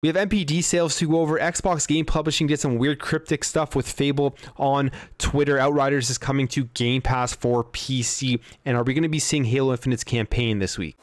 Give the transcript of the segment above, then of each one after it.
We have NPD sales to go over. Xbox Game Publishing did some weird cryptic stuff with Fable on Twitter. Outriders is coming to Game Pass for PC. And are we going to be seeing Halo Infinite's campaign this week?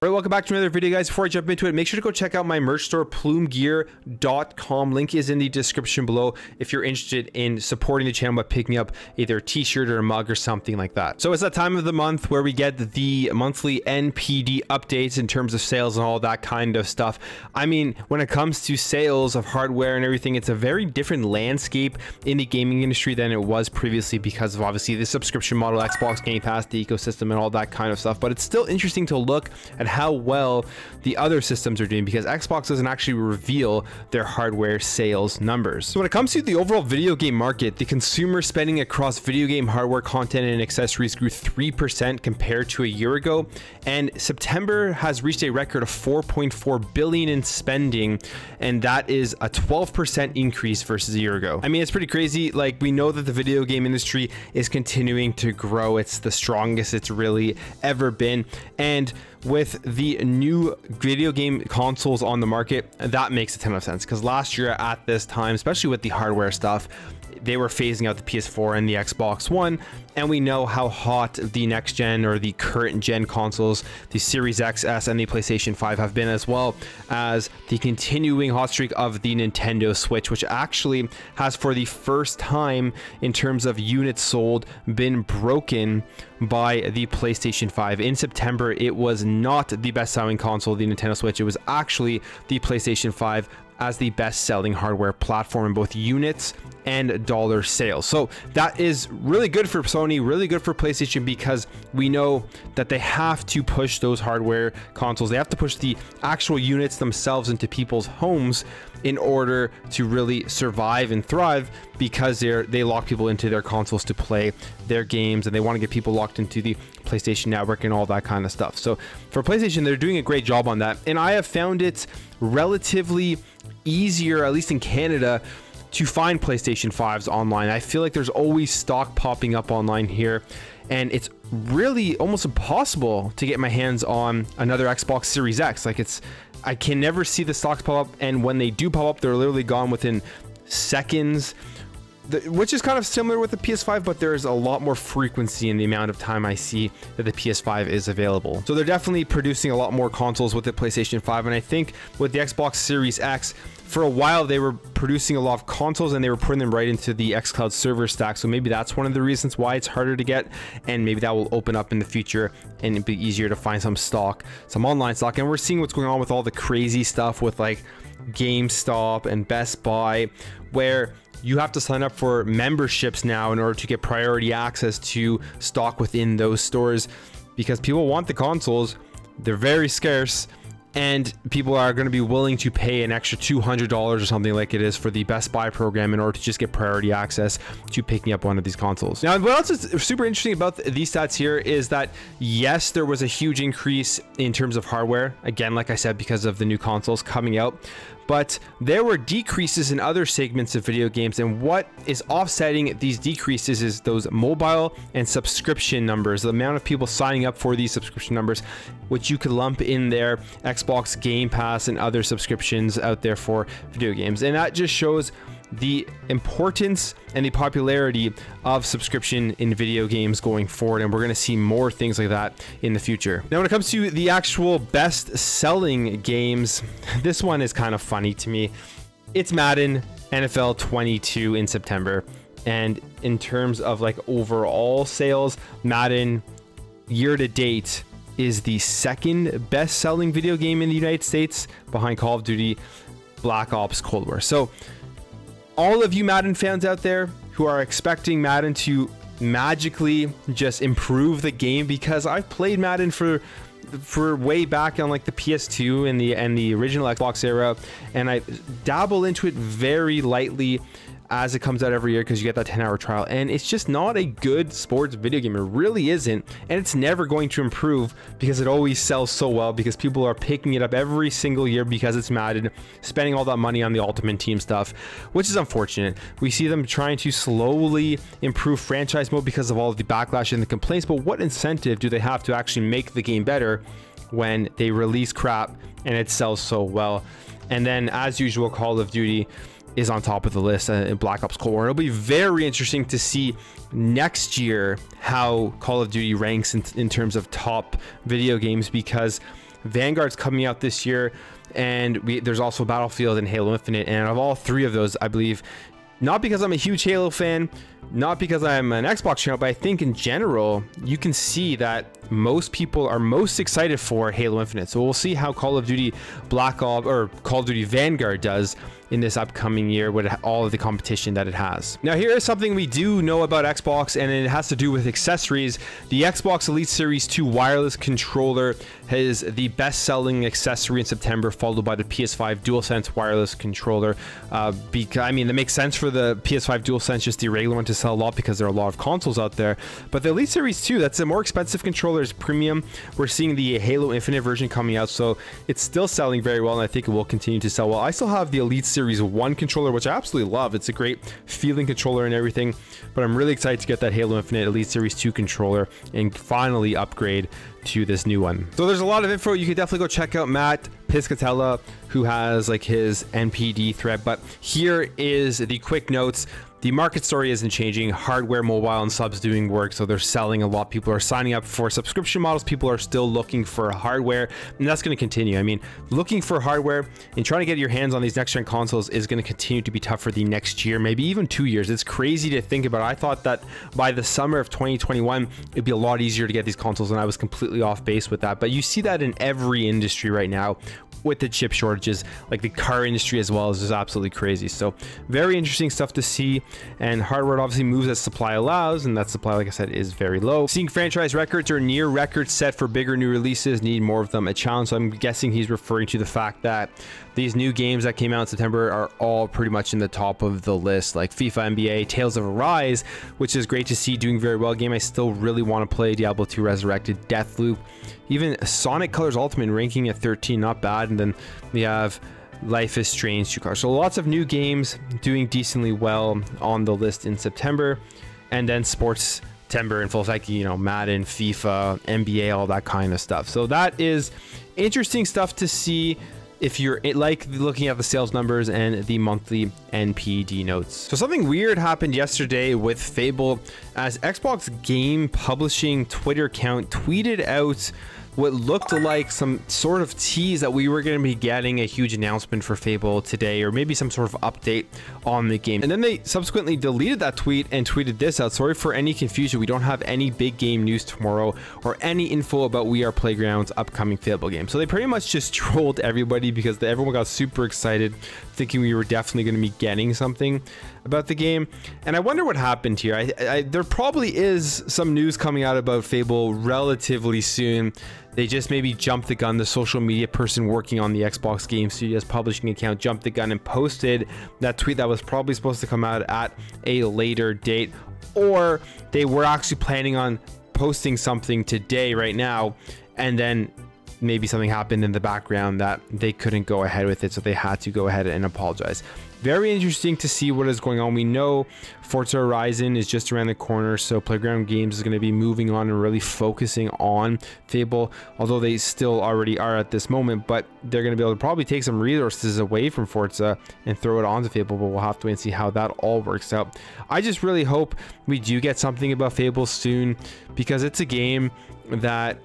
All right, welcome back to another video, guys. Before I jump into it, make sure to go check out my merch store, plumegear.com. Link is in the description below if you're interested in supporting the channel by picking up either a t-shirt or a mug or something like that. So it's that time of the month where we get the monthly NPD updates in terms of sales and all that kind of stuff. I mean, when it comes to sales of hardware and everything, it's a very different landscape in the gaming industry than it was previously because of obviously the subscription model, Xbox Game Pass, the ecosystem, and all that kind of stuff. But it's still interesting to look at how well the other systems are doing because Xbox doesn't actually reveal their hardware sales numbers. So when it comes to the overall video game market, the consumer spending across video game hardware, content, and accessories grew 3% compared to a year ago, and September has reached a record of $4.4 billion in spending, and that is a 12% increase versus a year ago. I mean, it's pretty crazy. Like, we know that the video game industry is continuing to grow. It's the strongest it's really ever been, and with the new video game consoles on the market, that makes a ton of sense because last year at this time, especially with the hardware stuff, they were phasing out the PS4 and the Xbox One, and we know how hot the next gen or the current gen consoles, the Series XS and the PlayStation 5 have been, as well as the continuing hot streak of the Nintendo Switch, which actually has for the first time in terms of units sold been broken by the PlayStation 5. In September, it was not the best-selling console, the Nintendo Switch. It was actually the PlayStation 5 as the best-selling hardware platform in both units and dollar sales. So that is really good for Sony, really good for PlayStation, because we know that they have to push those hardware consoles. They have to push the actual units themselves into people's homes in order to really survive and thrive, because they lock people into their consoles to play their games, and they want to get people locked into the PlayStation Network and all that kind of stuff. So for PlayStation, they're doing a great job on that, and I have found it relatively easier, at least in Canada, to find PlayStation 5s online. I feel like there's always stock popping up online here, and it's really almost impossible to get my hands on another Xbox Series X. Like, I can never see the stocks pop up, and when they do pop up, they're literally gone within seconds, which is kind of similar with the PS5, but there's a lot more frequency in the amount of time I see that the PS5 is available. So they're definitely producing a lot more consoles with the PlayStation 5, and I think with the Xbox Series X, for a while they were producing a lot of consoles and they were putting them right into the xCloud server stack. So maybe that's one of the reasons why it's harder to get, and maybe that will open up in the future and it'd be easier to find some stock, some online stock. And we're seeing what's going on with all the crazy stuff with like GameStop and Best Buy, where you have to sign up for memberships now in order to get priority access to stock within those stores, because people want the consoles, they're very scarce, and people are going to be willing to pay an extra $200 or something like it is for the Best Buy program in order to just get priority access to picking up one of these consoles. Now, what else is super interesting about these stats here is that, yes, there was a huge increase in terms of hardware, again, like I said, because of the new consoles coming out, but there were decreases in other segments of video games, and what is offsetting these decreases is those mobile and subscription numbers, the amount of people signing up for these subscription numbers, which you could lump in there Xbox Game Pass and other subscriptions out there for video games. And that just shows the importance and the popularity of subscription in video games going forward, and we're going to see more things like that in the future. Now, when it comes to the actual best selling games, this one is kind of funny to me. It's Madden NFL 22 in September, and in terms of like overall sales, Madden year to date is the second best selling video game in the United States, behind Call of Duty, Black Ops, Cold War. So all of you Madden fans out there who are expecting Madden to magically just improve the game, because I've played Madden for way back on like the PS2 and the original Xbox era, and I dabble into it very lightly. as it comes out every year because you get that 10-hour trial, and it's just not a good sports video game. It really isn't, and it's never going to improve because it always sells so well because people are picking it up every single year because it's Madden, spending all that money on the Ultimate Team stuff, which is unfortunate. We see them trying to slowly improve franchise mode because of all of the backlash and the complaints, but what incentive do they have to actually make the game better when they release crap and it sells so well? And then, as usual, Call of Duty is on top of the list in Black Ops Cold War. It'll be very interesting to see next year how Call of Duty ranks in terms of top video games, because Vanguard's coming out this year, and there's also Battlefield and Halo Infinite, and of all three of those, I believe, not because I'm a huge Halo fan, not because I'm an Xbox channel, but I think in general, you can see that most people are most excited for Halo Infinite. So we'll see how Call of Duty Black Ops or Call of Duty Vanguard does in this upcoming year with all of the competition that it has. Now, here is something we do know about Xbox, and it has to do with accessories. The Xbox Elite Series 2 wireless controller is the best-selling accessory in September, followed by the PS5 DualSense wireless controller. Because I mean, that makes sense for the PS5 DualSense, just the regular one, to sell a lot because there are a lot of consoles out there. But the Elite Series 2, that's a more expensive controller, is premium. We're seeing the Halo Infinite version coming out, so it's still selling very well, and I think it will continue to sell well. I still have the Elite Series 1 controller, which I absolutely love. It's a great feeling controller and everything, but I'm really excited to get that Halo Infinite Elite Series 2 controller and finally upgrade to this new one. So there's a lot of info. You could definitely go check out Matt Piscatella, who has like his NPD thread, but here is the quick notes. The market story isn't changing. Hardware, mobile, and subs doing work, so they're selling a lot. People are signing up for subscription models. People are still looking for hardware, and that's going to continue. I mean, looking for hardware and trying to get your hands on these next-gen consoles is going to continue to be tough for the next year, maybe even 2 years. It's crazy to think about. I thought that by the summer of 2021, it'd be a lot easier to get these consoles, and I was completely off base with that. But you see that in every industry right now, with the chip shortages. Like the car industry as well is just absolutely crazy. So very interesting stuff to see, and hardware obviously moves as supply allows, and that supply, like I said, is very low. Seeing franchise records or near records set for bigger new releases, need more of them a challenge. So I'm guessing he's referring to the fact that these new games that came out in September are all pretty much in the top of the list, like FIFA, NBA, Tales of Arise, which is great to see, doing very well. Game I still really want to play, Diablo 2 Resurrected, Deathloop, even Sonic Colors Ultimate ranking at 13, not bad. And then we have Life is Strange 2 Cars. So lots of new games doing decently well on the list in September. And then Sports September in full effect, you know, Madden, FIFA, NBA, all that kind of stuff. So that is interesting stuff to see if you're like looking at the sales numbers and the monthly NPD notes. So something weird happened yesterday with Fable, as Xbox Game Publishing Twitter account tweeted out what looked like some sort of tease that we were going to be getting a huge announcement for Fable today, or maybe some sort of update on the game. And then they subsequently deleted that tweet and tweeted this out: sorry for any confusion, we don't have any big game news tomorrow or any info about We Are Playground's upcoming Fable game. So they pretty much just trolled everybody because everyone got super excited, thinking we were definitely going to be getting something about the game. And I wonder what happened here. There probably is some news coming out about Fable relatively soon. They just maybe jumped the gun. The social media person working on the Xbox Game Studios publishing account jumped the gun and posted that tweet that was probably supposed to come out at a later date, or they were actually planning on posting something today right now, and then maybe something happened in the background that they couldn't go ahead with it, so they had to go ahead and apologize. Very interesting to see what is going on. We know Forza Horizon is just around the corner, so Playground Games is going to be moving on and really focusing on Fable, although they still already are at this moment. But they're going to be able to probably take some resources away from Forza and throw it onto Fable, but we'll have to wait and see how that all works out. I just really hope we do get something about Fable soon, because it's a game that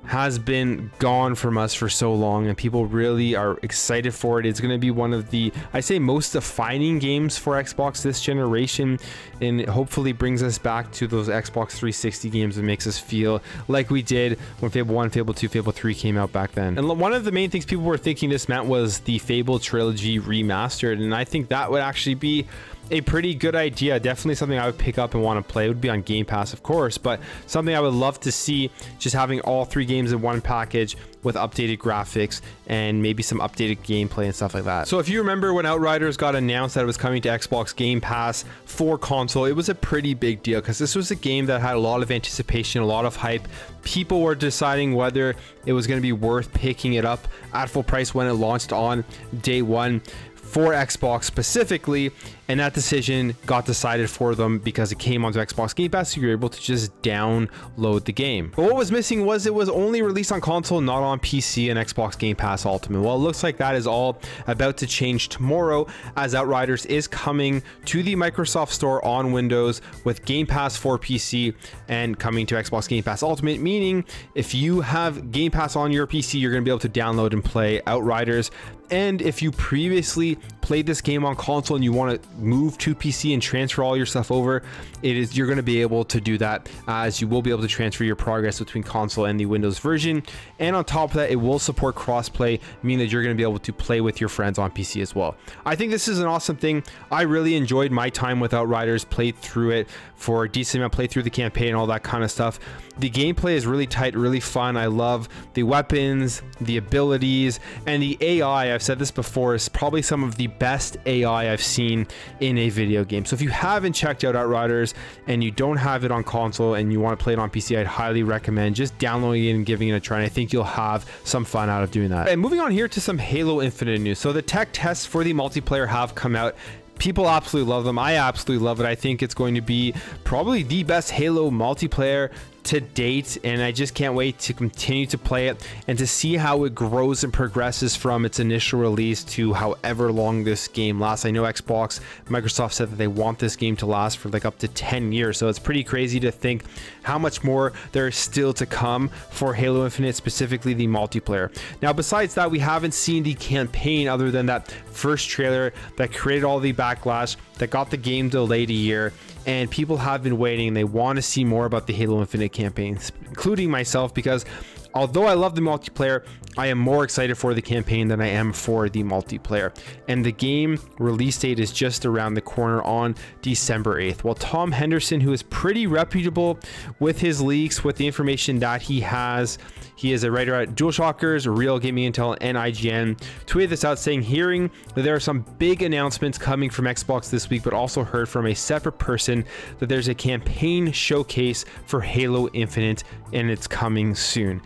has been gone from us for so long, and people really are excited for it. It's going to be one of the, I say, most defining games for Xbox this generation, and it hopefully brings us back to those Xbox 360 games and makes us feel like we did when Fable 1, Fable 2, Fable 3 came out back then. And one of the main things people were thinking this meant was the Fable trilogy remastered, and I think that would actually be a pretty good idea. Definitely something I would pick up and want to play. It would be on Game Pass, of course, but something I would love to see, just having all 3 games in one package with updated graphics and maybe some updated gameplay and stuff like that. So if you remember when Outriders got announced that it was coming to Xbox Game Pass for console, it was a pretty big deal because this was a game that had a lot of anticipation, a lot of hype. People were deciding whether it was going to be worth picking it up at full price when it launched on day 1 for Xbox specifically, and that decision got decided for them because it came onto Xbox Game Pass, so you're able to just download the game. But what was missing was it was only released on console, not on PC and Xbox Game Pass Ultimate. Well, it looks like that is all about to change tomorrow, as Outriders is coming to the Microsoft Store on Windows with Game Pass for PC and coming to Xbox Game Pass Ultimate, meaning if you have Game Pass on your PC, you're going to be able to download and play Outriders. And if you previously played this game on console and you want to move to PC and transfer all your stuff over, you're going to be able to do that, as you will be able to transfer your progress between console and the Windows version. And on top of that, it will support crossplay, meaning that you're going to be able to play with your friends on PC as well. I think this is an awesome thing. I really enjoyed my time with Outriders, played through it for a decent amount, played through the campaign, all that kind of stuff. The gameplay is really tight, really fun. I love the weapons, the abilities, and the AI. I've said this before, is probably some of the best AI I've seen in a video game. So if you haven't checked out Outriders and you don't have it on console and you want to play it on PC, I'd highly recommend just downloading it and giving it a try. And I think you'll have some fun out of doing that. And moving on here to some Halo Infinite news. So the tech tests for the multiplayer have come out. People absolutely love them. I absolutely love it. I think it's going to be probably the best Halo multiplayer to date, and I just can't wait to continue to play it and to see how it grows and progresses from its initial release to however long this game lasts. I know Microsoft said that they want this game to last for like up to 10 years, so it's pretty crazy to think how much more there is still to come for Halo Infinite, specifically the multiplayer. Now, besides that, we haven't seen the campaign other than that first trailer that created all the backlash that got the game delayed a year, and people have been waiting and they want to see more about the Halo Infinite campaign, including myself, because although I love the multiplayer, I am more excited for the campaign than I am for the multiplayer. And the game release date is just around the corner on December 8th. Well, Tom Henderson, who is pretty reputable with his leaks, with the information that he has, he is a writer at DualShockers, Real Gaming Intel, and IGN, tweeted this out saying, hearing that there are some big announcements coming from Xbox this week, but also heard from a separate person that there's a campaign showcase for Halo Infinite and it's coming soon.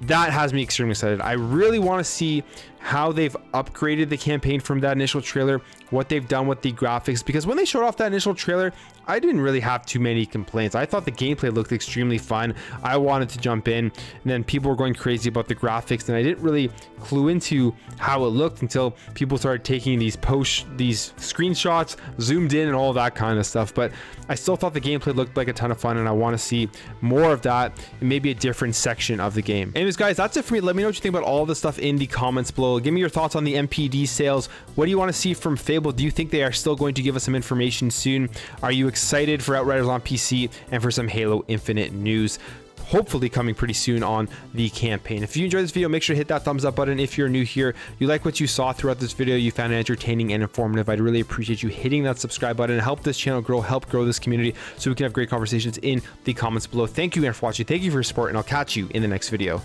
That has me extremely excited. I really want to see how they've upgraded the campaign from that initial trailer, what they've done with the graphics, because when they showed off that initial trailer, I didn't really have too many complaints. I thought the gameplay looked extremely fun. I wanted to jump in, and then people were going crazy about the graphics, and I didn't really clue into how it looked until people started taking these screenshots, zoomed in, and all that kind of stuff. But I still thought the gameplay looked like a ton of fun, and I want to see more of that in maybe a different section of the game. Anyways, guys, that's it for me. Let me know what you think about all this stuff in the comments below. Give me your thoughts on the MPD sales. What do you want to see from Fable? Do you think they are still going to give us some information soon? Are you excited for Outriders on PC and for some Halo Infinite news, hopefully coming pretty soon on the campaign? If you enjoyed this video, make sure to hit that thumbs up button. If you're new here, you like what you saw throughout this video, you found it entertaining and informative, I'd really appreciate you hitting that subscribe button and help this channel grow, help grow this community, so we can have great conversations in the comments below. Thank you again for watching. Thank you for your support, and I'll catch you in the next video.